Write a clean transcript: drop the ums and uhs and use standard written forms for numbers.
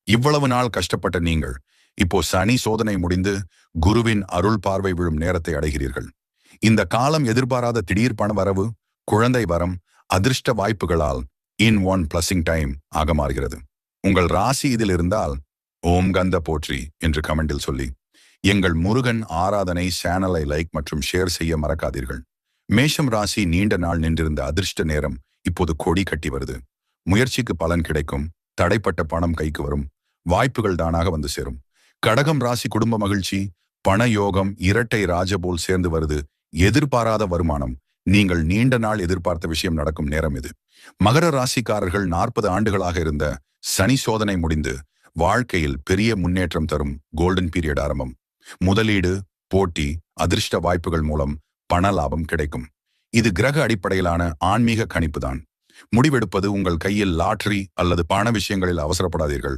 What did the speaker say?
இவ்வளவு நாள் கஷ்டப்பட்ட நீங்கள் இப்போ சனி சோதனை முடிந்து குருவின் அருள் பார்வை விழும் நேரத்தை அடைகிறீர்கள். இந்த காலம் எதிர்பாராத திடீர் பண வரவு, குழந்தை வரம், அதிர்ஷ்ட வாய்ப்புகளால் இன் ஒன் பிளஸிங் டைம் ஆக மாறுகிறது. உங்கள் ராசி இதில் இருந்தால் ஓம் கந்த போற்றி என்று கமெண்டில் சொல்லி எங்கள் முருகன் ஆராதனை சேனலை லைக் மற்றும் ஷேர் செய்ய மறக்காதீர்கள். மேஷம் ராசி நீண்ட நாள் நின்றிருந்த அதிர்ஷ்ட நேரம் இப்போது கொடி கட்டி வருது. முயற்சிக்கு பலன் கிடைக்கும். தடைப்பட்ட பணம் கைக்கு வரும். வாய்ப்புகள் தானாக வந்து சேரும். கடகம் ராசி குடும்ப மகிழ்ச்சி, பண யோகம் இரட்டை ராஜ போல் சேர்ந்து வருது. எதிர்பாராத வருமானம். நீங்கள் நீண்ட நாள் எதிர்பார்த்த விஷயம் நடக்கும் நேரம் இது. மகர ராசிக்காரர்கள் 40 ஆண்டுகளாக இருந்த சனி சோதனை முடிந்து வாழ்க்கையில் பெரிய முன்னேற்றம் தரும் கோல்டன் பீரியட் ஆரம்பம். முதலீடு, போட்டி, அதிர்ஷ்ட வாய்ப்புகள் மூலம் பண லாபம் கிடைக்கும். இது கிரக அடிப்படையிலான ஆன்மீக கணிப்பு தான். முடிவெடுப்பது உங்கள் கையில். லாட்டரி அல்லது பண விஷயங்களில் அவசரப்படாதீர்கள்.